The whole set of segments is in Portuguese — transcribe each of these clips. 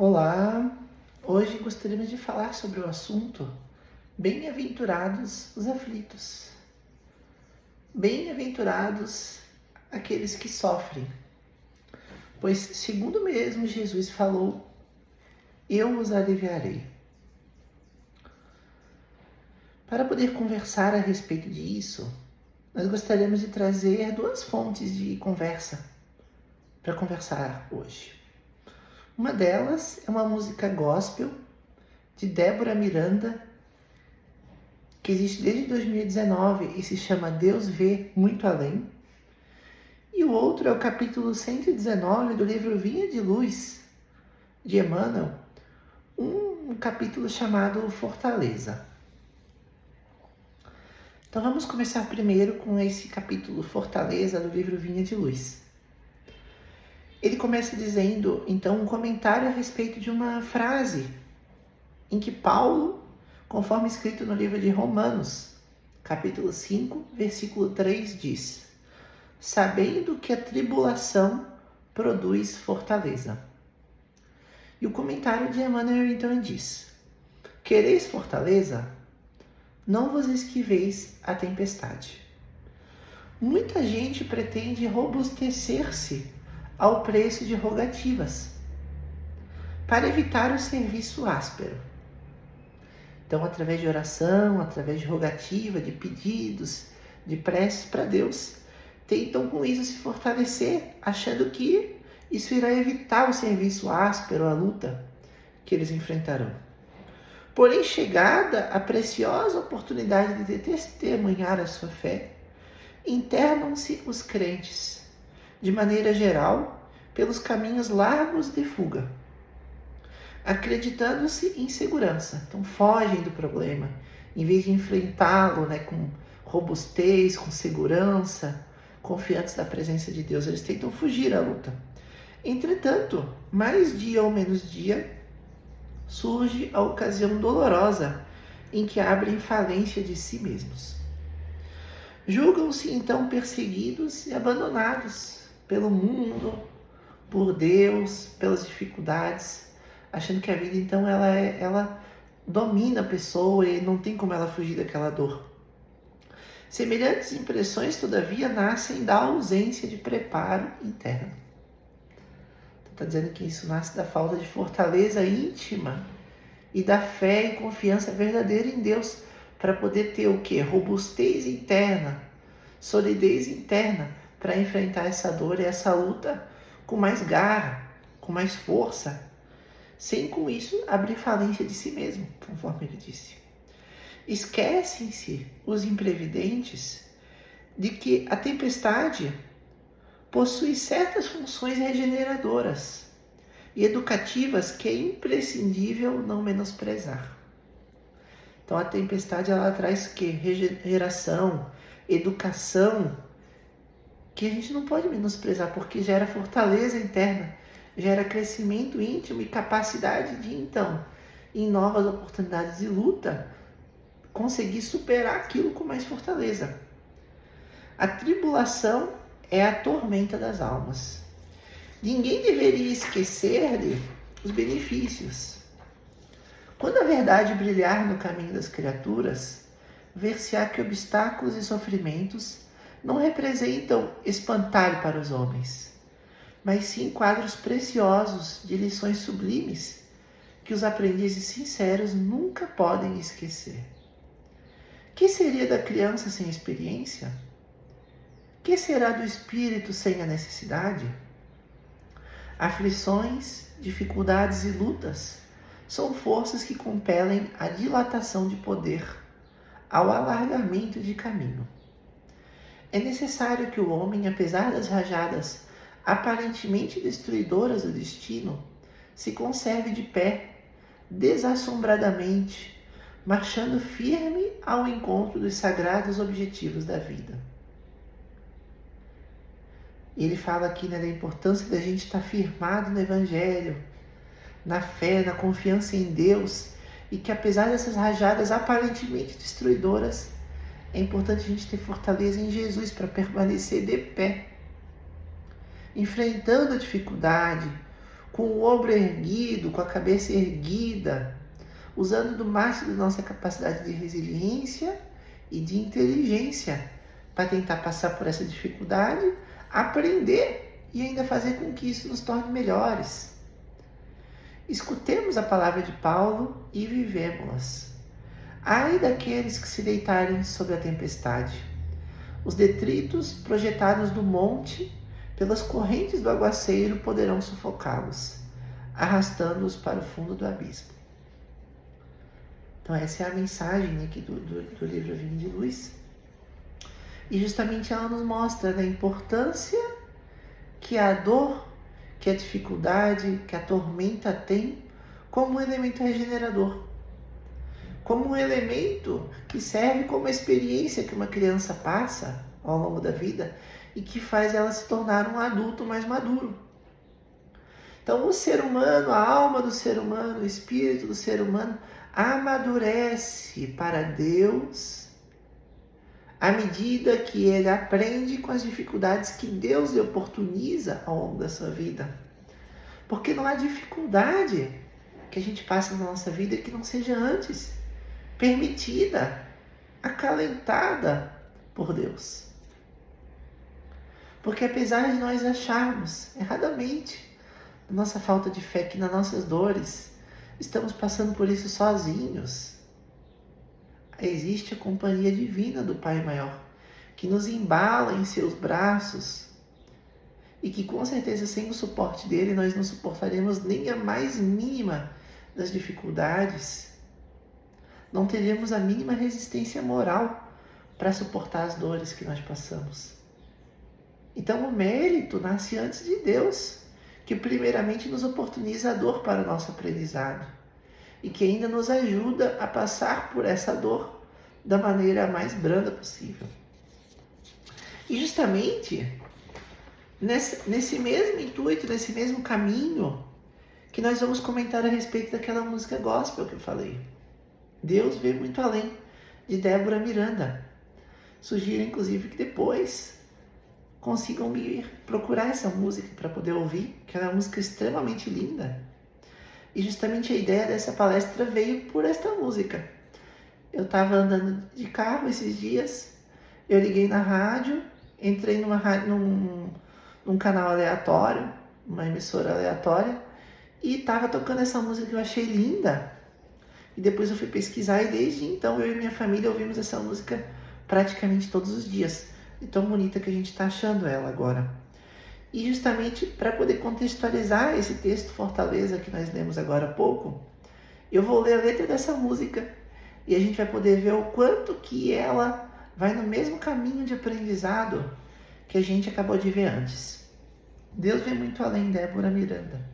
Olá, hoje gostaríamos de falar sobre o assunto Bem-aventurados os aflitos. Bem-aventurados aqueles que sofrem, pois segundo mesmo Jesus falou, eu os aliviarei. Para poder conversar a respeito disso, nós gostaríamos de trazer duas fontes de conversa para conversar hoje. Uma delas é uma música gospel de Débora Miranda, que existe desde 2019 e se chama Deus Vê Muito Além. E o outro é o capítulo 119 do livro Vinha de Luz, de Emmanuel, um capítulo chamado Fortaleza. Então vamos começar primeiro com esse capítulo Fortaleza do livro Vinha de Luz. Ele começa dizendo, então, um comentário a respeito de uma frase em que Paulo, conforme escrito no livro de Romanos, capítulo 5, versículo 3, diz: sabendo que a tribulação produz fortaleza. E o comentário de Emmanuel então diz: quereis fortaleza? Não vos esquiveis a tempestade. Muita gente pretende robustecer-se ao preço de rogativas, para evitar o serviço áspero. Então, através de oração, através de rogativa, de pedidos, de preces para Deus, tentam com isso se fortalecer, achando que isso irá evitar o serviço áspero, a luta que eles enfrentarão. Porém, chegada a preciosa oportunidade de testemunhar a sua fé, internam-se os crentes, de maneira geral, pelos caminhos largos de fuga, acreditando-se em segurança. Então fogem do problema, em vez de enfrentá-lo, com robustez, com segurança, confiantes da presença de Deus, eles tentam fugir à luta. Entretanto, mais dia ou menos dia, surge a ocasião dolorosa em que abrem falência de si mesmos. Julgam-se então perseguidos e abandonados pelo mundo, por Deus, pelas dificuldades, achando que a vida então ela domina a pessoa e não tem como ela fugir daquela dor. Semelhantes impressões, todavia, nascem da ausência de preparo interno. Está dizendo que isso nasce da falta de fortaleza íntima e da fé e confiança verdadeira em Deus, para poder ter o quê? Robustez interna, solidez interna, para enfrentar essa dor e essa luta com mais garra, com mais força, sem com isso abrir falência de si mesmo, conforme ele disse. Esquecem-se os imprevidentes de que a tempestade possui certas funções regeneradoras e educativas que é imprescindível não menosprezar. Então a tempestade ela traz que regeneração, educação, que a gente não pode menosprezar, porque gera fortaleza interna, gera crescimento íntimo e capacidade de então, em novas oportunidades de luta, conseguir superar aquilo com mais fortaleza. A tribulação é a tormenta das almas. Ninguém deveria esquecer-lhe os benefícios. Quando a verdade brilhar no caminho das criaturas, ver-se-á que obstáculos e sofrimentos não representam espantalho para os homens, mas sim quadros preciosos de lições sublimes que os aprendizes sinceros nunca podem esquecer. Que seria da criança sem experiência? Que será do espírito sem a necessidade? Aflições, dificuldades e lutas são forças que compelem a dilatação de poder, ao alargamento de caminho. É necessário que o homem, apesar das rajadas aparentemente destruidoras do destino, se conserve de pé, desassombradamente, marchando firme ao encontro dos sagrados objetivos da vida. Ele fala aqui da importância da gente estar firmado no Evangelho, na fé, na confiança em Deus, e que apesar dessas rajadas aparentemente destruidoras, é importante a gente ter fortaleza em Jesus para permanecer de pé, enfrentando a dificuldade, com o ombro erguido, com a cabeça erguida, usando do máximo da nossa capacidade de resiliência e de inteligência para tentar passar por essa dificuldade, aprender e ainda fazer com que isso nos torne melhores. Escutemos a palavra de Paulo e vivemos-las. Ai daqueles que se deitarem sobre a tempestade, os detritos projetados do monte, pelas correntes do aguaceiro poderão sufocá-los, arrastando-os para o fundo do abismo. Então essa é a mensagem aqui do livro Vinho de Luz. E justamente ela nos mostra a importância que a dor, que a dificuldade, que a tormenta tem como um elemento regenerador. Como um elemento que serve como experiência que uma criança passa ao longo da vida e que faz ela se tornar um adulto mais maduro. Então o ser humano, a alma do ser humano, o espírito do ser humano amadurece para Deus à medida que ele aprende com as dificuldades que Deus lhe oportuniza ao longo da sua vida. Porque não há dificuldade que a gente passe na nossa vida que não seja antes permitida, acalentada por Deus. Porque apesar de nós acharmos erradamente a nossa falta de fé, que nas nossas dores estamos passando por isso sozinhos, existe a companhia divina do Pai Maior, que nos embala em seus braços e que com certeza sem o suporte dele nós não suportaremos nem a mais mínima das dificuldades. Não teremos a mínima resistência moral para suportar as dores que nós passamos. Então o mérito nasce antes de Deus, que primeiramente nos oportuniza a dor para o nosso aprendizado e que ainda nos ajuda a passar por essa dor da maneira mais branda possível. E justamente nesse mesmo intuito, nesse mesmo caminho, que nós vamos comentar a respeito daquela música gospel que eu falei. Deus vê muito além, de Débora Miranda. Sugiro, inclusive, que depois consigam ir procurar essa música para poder ouvir, que é uma música extremamente linda. E justamente a ideia dessa palestra veio por esta música. Eu estava andando de carro esses dias, eu liguei na rádio, entrei num canal aleatório, uma emissora aleatória, e estava tocando essa música que eu achei linda. E depois eu fui pesquisar e desde então eu e minha família ouvimos essa música praticamente todos os dias. E tão bonita que a gente está achando ela agora. E justamente para poder contextualizar esse texto Fortaleza que nós lemos agora há pouco, eu vou ler a letra dessa música e a gente vai poder ver o quanto que ela vai no mesmo caminho de aprendizado que a gente acabou de ver antes. Deus vê muito além, Débora Miranda.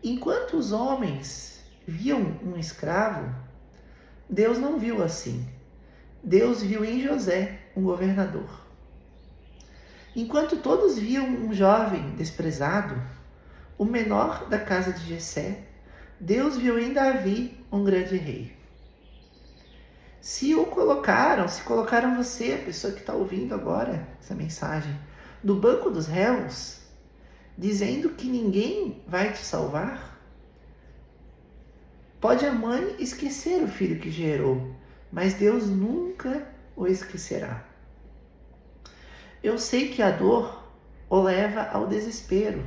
Enquanto os homens viam um escravo, Deus não viu assim. Deus viu em José um governador. Enquanto todos viam um jovem desprezado, o menor da casa de Jessé, Deus viu em Davi um grande rei. Se colocaram você, a pessoa que está ouvindo agora essa mensagem, no banco dos réus, dizendo que ninguém vai te salvar, pode a mãe esquecer o filho que gerou, mas Deus nunca o esquecerá. Eu sei que a dor o leva ao desespero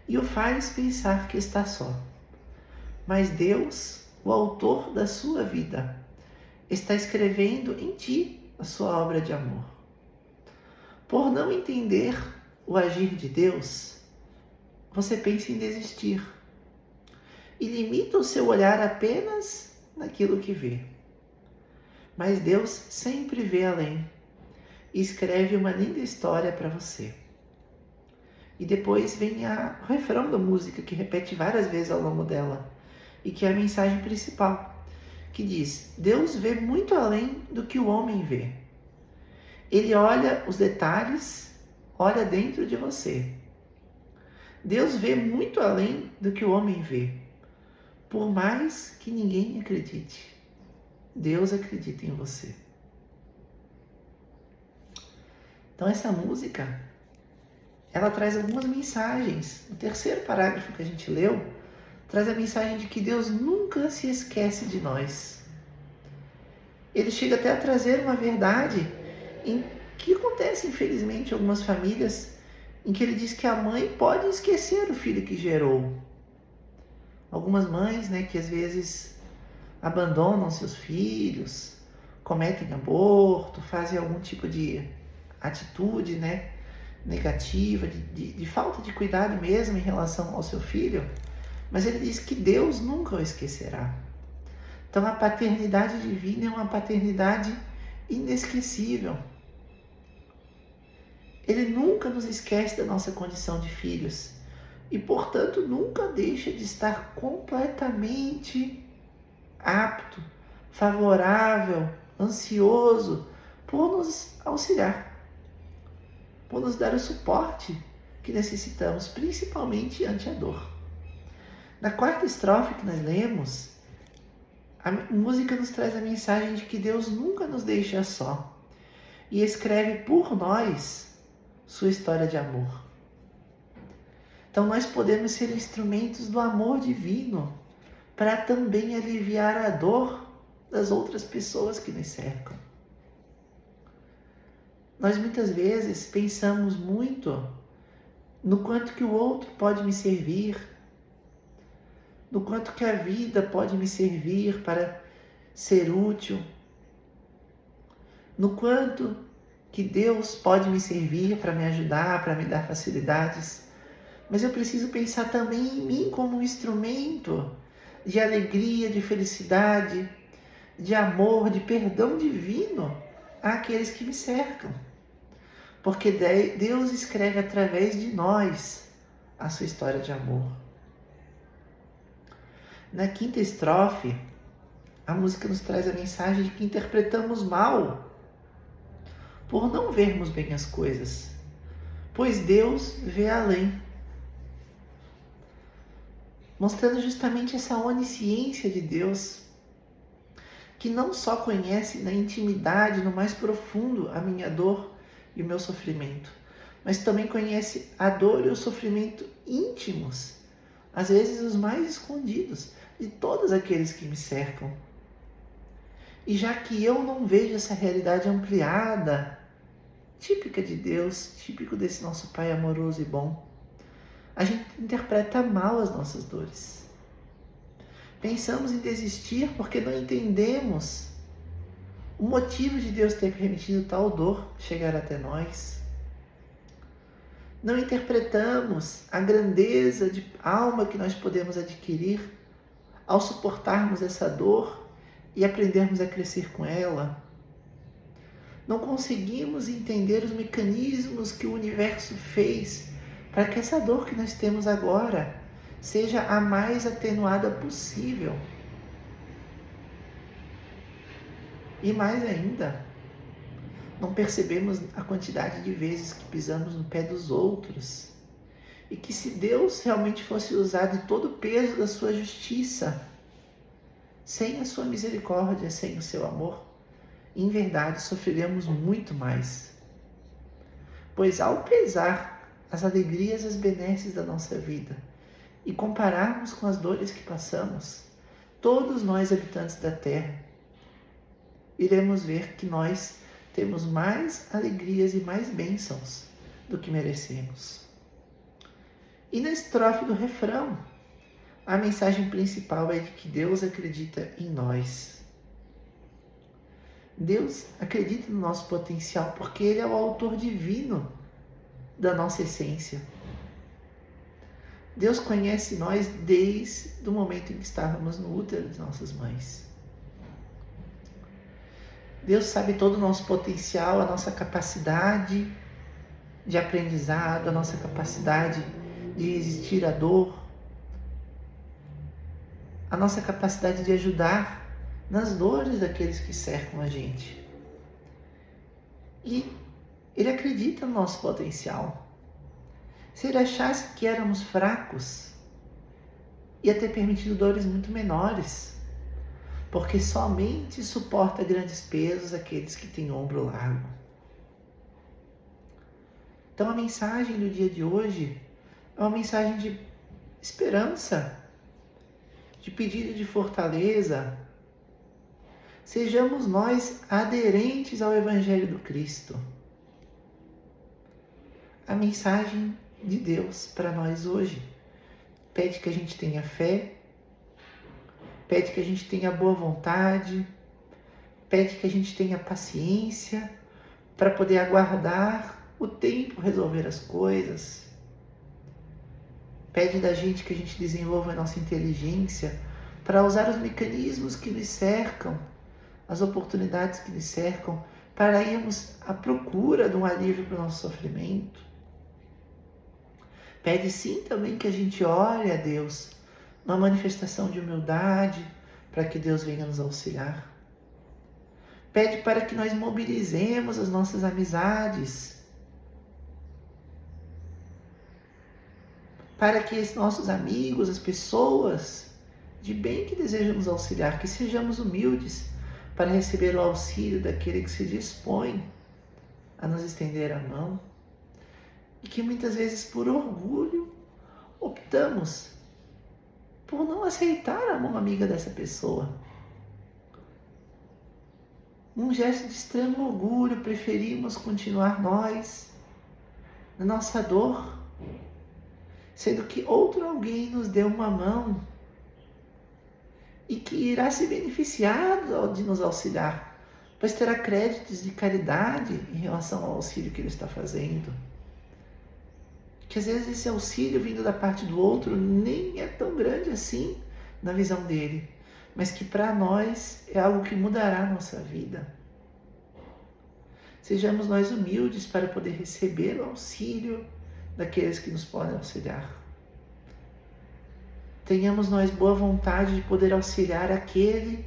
e o faz pensar que está só. Mas Deus, o autor da sua vida, está escrevendo em ti a sua obra de amor. Por não entender o agir de Deus, você pensa em desistir e limita o seu olhar apenas naquilo que vê. Mas Deus sempre vê além e escreve uma linda história para você. E depois vem o refrão da música, que repete várias vezes ao longo dela, e que é a mensagem principal, que diz: Deus vê muito além do que o homem vê. Ele olha os detalhes, olha dentro de você. Deus vê muito além do que o homem vê, por mais que ninguém acredite. Deus acredita em você. Então essa música, ela traz algumas mensagens. O terceiro parágrafo que a gente leu traz a mensagem de que Deus nunca se esquece de nós. Ele chega até a trazer uma verdade em que acontece, infelizmente, em algumas famílias, em que ele diz que a mãe pode esquecer o filho que gerou. Algumas mães, que às vezes abandonam seus filhos, cometem aborto, fazem algum tipo de atitude, negativa, de falta de cuidado mesmo em relação ao seu filho, mas ele diz que Deus nunca o esquecerá. Então a paternidade divina é uma paternidade inesquecível. Ele nunca nos esquece da nossa condição de filhos e, portanto, nunca deixa de estar completamente apto, favorável, ansioso por nos auxiliar, por nos dar o suporte que necessitamos, principalmente ante a dor. Na quarta estrofe que nós lemos, a música nos traz a mensagem de que Deus nunca nos deixa só e escreve por nós sua história de amor. Então nós podemos ser instrumentos do amor divino para também aliviar a dor das outras pessoas que nos cercam. Nós muitas vezes pensamos muito no quanto que o outro pode me servir, no quanto que a vida pode me servir para ser útil, no quanto que Deus pode me servir para me ajudar, para me dar facilidades. Mas eu preciso pensar também em mim como um instrumento de alegria, de felicidade, de amor, de perdão divino àqueles que me cercam. Porque Deus escreve através de nós a sua história de amor. Na quinta estrofe, a música nos traz a mensagem de que interpretamos mal por não vermos bem as coisas, pois Deus vê além. Mostrando justamente essa onisciência de Deus, que não só conhece na intimidade, no mais profundo, a minha dor e o meu sofrimento, mas também conhece a dor e o sofrimento íntimos, às vezes os mais escondidos, de todos aqueles que me cercam. E já que eu não vejo essa realidade ampliada, típica de Deus, típico desse nosso Pai amoroso e bom, a gente interpreta mal as nossas dores. Pensamos em desistir porque não entendemos o motivo de Deus ter permitido tal dor chegar até nós. Não interpretamos a grandeza de alma que nós podemos adquirir ao suportarmos essa dor e aprendermos a crescer com ela. Não conseguimos entender os mecanismos que o universo fez para que essa dor que nós temos agora seja a mais atenuada possível. E mais ainda, não percebemos a quantidade de vezes que pisamos no pé dos outros. E que se Deus realmente fosse usar de todo o peso da sua justiça, sem a sua misericórdia, sem o seu amor, em verdade sofreremos muito mais. Pois ao pesar as alegrias e as benesses da nossa vida e compararmos com as dores que passamos, todos nós habitantes da terra, iremos ver que nós temos mais alegrias e mais bênçãos do que merecemos. E na estrofe do refrão, a mensagem principal é de que Deus acredita em nós. Deus acredita no nosso potencial porque Ele é o autor divino da nossa essência. Deus conhece nós desde o momento em que estávamos no útero de nossas mães. Deus sabe todo o nosso potencial, a nossa capacidade de aprendizado, a nossa capacidade de resistir à dor, a nossa capacidade de ajudar nas dores daqueles que cercam a gente. E Ele acredita no nosso potencial. Se Ele achasse que éramos fracos, ia ter permitido dores muito menores, porque somente suporta grandes pesos aqueles que têm ombro largo. Então a mensagem do dia de hoje é uma mensagem de esperança, de pedido de fortaleza. Sejamos nós aderentes ao Evangelho do Cristo. A mensagem de Deus para nós hoje pede que a gente tenha fé, pede que a gente tenha boa vontade, pede que a gente tenha paciência para poder aguardar o tempo resolver as coisas. Pede da gente que a gente desenvolva a nossa inteligência para usar os mecanismos que nos cercam, as oportunidades que nos cercam, para irmos à procura de um alívio para o nosso sofrimento. Pede sim também que a gente ore a Deus, uma manifestação de humildade, para que Deus venha nos auxiliar. Pede para que nós mobilizemos as nossas amizades, para que os nossos amigos, as pessoas de bem que desejam nos auxiliar, que sejamos humildes para receber o auxílio daquele que se dispõe a nos estender a mão. E que muitas vezes, por orgulho, optamos por não aceitar a mão amiga dessa pessoa. Num gesto de extremo orgulho, preferimos continuar nós, na nossa dor, sendo que outro alguém nos deu uma mão e que irá se beneficiar de nos auxiliar, pois terá créditos de caridade em relação ao auxílio que ele está fazendo. Que às vezes esse auxílio vindo da parte do outro nem é tão grande assim na visão dele, mas que para nós é algo que mudará a nossa vida. Sejamos nós humildes para poder receber o auxílio daqueles que nos podem auxiliar. Tenhamos nós boa vontade de poder auxiliar aquele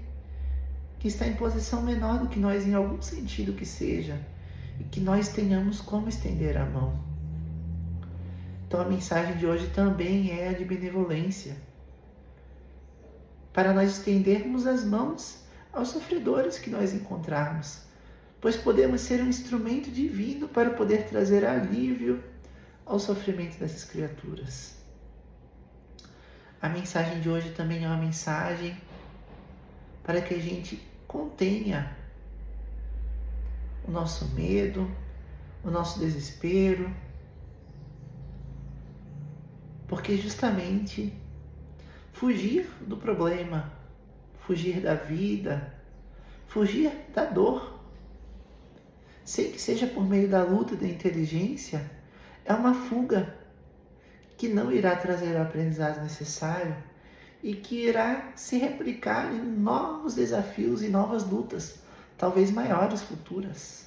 que está em posição menor do que nós em algum sentido que seja, e que nós tenhamos como estender a mão. Então a mensagem de hoje também é a de benevolência, para nós estendermos as mãos aos sofredores que nós encontrarmos, pois podemos ser um instrumento divino para poder trazer alívio ao sofrimento dessas criaturas. A mensagem de hoje também é uma mensagem para que a gente contenha o nosso medo, o nosso desespero, porque justamente fugir do problema, fugir da vida, fugir da dor, sem que seja por meio da luta e da inteligência, é uma fuga que não irá trazer o aprendizado necessário e que irá se replicar em novos desafios e novas lutas, talvez maiores futuras.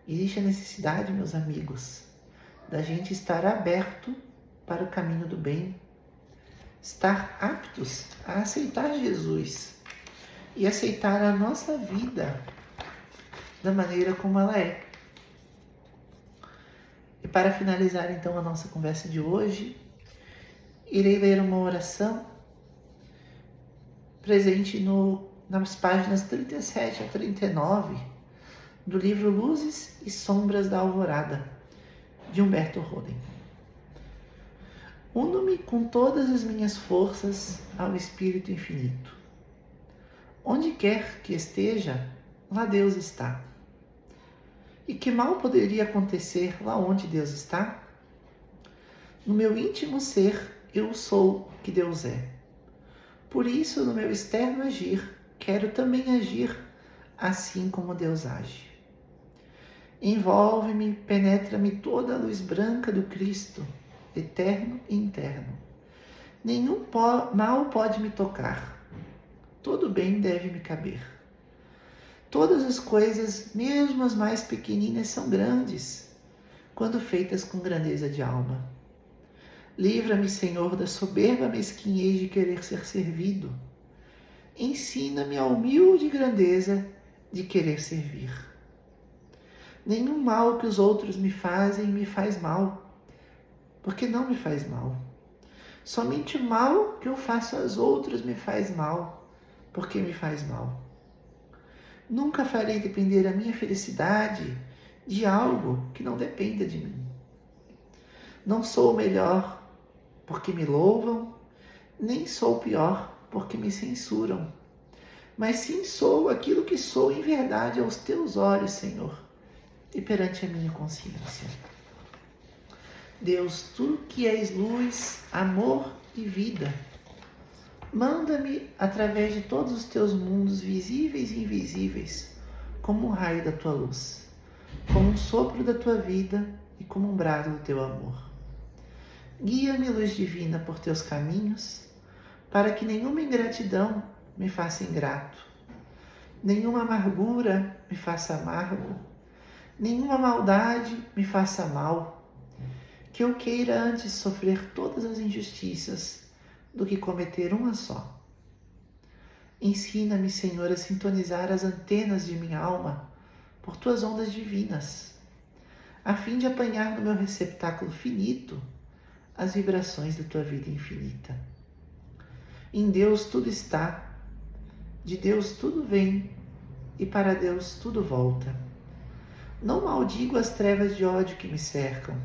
Existe a necessidade, meus amigos, da gente estar aberto para o caminho do bem, estar aptos a aceitar Jesus e aceitar a nossa vida da maneira como ela é. E para finalizar então a nossa conversa de hoje, irei ler uma oração presente nas páginas 37 a 39 do livro Luzes e Sombras da Alvorada, de Humberto Roden. Uno-me com todas as minhas forças ao Espírito Infinito. Onde quer que esteja, lá Deus está. E que mal poderia acontecer lá onde Deus está? No meu íntimo ser, eu sou que Deus é. Por isso, no meu externo agir, quero também agir assim como Deus age. Envolve-me, penetra-me toda a luz branca do Cristo, eterno e interno. Nenhum mal pode me tocar. Todo bem deve me caber. Todas as coisas, mesmo as mais pequeninas, são grandes, quando feitas com grandeza de alma. Livra-me, Senhor, da soberba mesquinhez de querer ser servido. Ensina-me a humilde grandeza de querer servir. Nenhum mal que os outros me fazem me faz mal, porque não me faz mal. Somente o mal que eu faço aos outros me faz mal, porque me faz mal. Nunca farei depender a minha felicidade de algo que não dependa de mim. Não sou o melhor porque me louvam, nem sou o pior porque me censuram, mas sim sou aquilo que sou em verdade aos teus olhos, Senhor, e perante a minha consciência. Deus, tu que és luz, amor e vida, manda-me através de todos os teus mundos visíveis e invisíveis, como um raio da tua luz, como um sopro da tua vida e como um brado do teu amor. Guia-me, luz divina, por teus caminhos, para que nenhuma ingratidão me faça ingrato, nenhuma amargura me faça amargo, nenhuma maldade me faça mal, que eu queira antes sofrer todas as injustiças do que cometer uma só. Ensina-me, Senhor, a sintonizar as antenas de minha alma por tuas ondas divinas, a fim de apanhar no meu receptáculo finito as vibrações da tua vida infinita. Em Deus tudo está, de Deus tudo vem e para Deus tudo volta. Não maldigo as trevas de ódio que me cercam,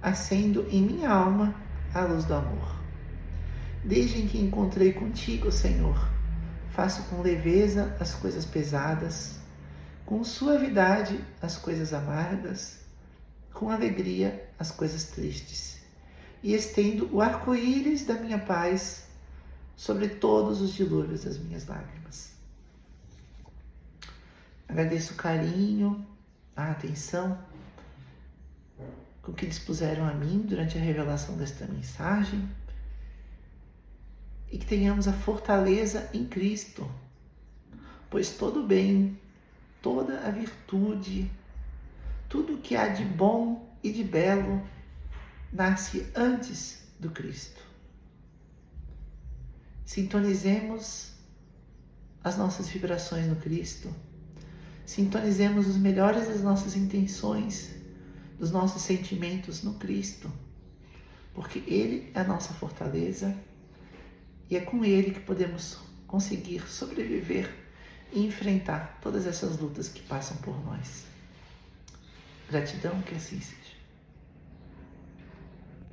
acendo em minha alma a luz do amor. Desde que encontrei contigo, Senhor, faço com leveza as coisas pesadas, com suavidade as coisas amargas, com alegria as coisas tristes, e estendo o arco-íris da minha paz sobre todos os dilúvios das minhas lágrimas. Agradeço o carinho, a atenção com que dispuseram a mim durante a revelação desta mensagem, e que tenhamos a fortaleza em Cristo, pois todo bem, toda a virtude, tudo o que há de bom e de belo nasce antes do Cristo. Sintonizemos as nossas vibrações no Cristo, sintonizemos os melhores das nossas intenções, dos nossos sentimentos no Cristo, porque Ele é a nossa fortaleza e é com Ele que podemos conseguir sobreviver e enfrentar todas essas lutas que passam por nós. Gratidão, que assim seja.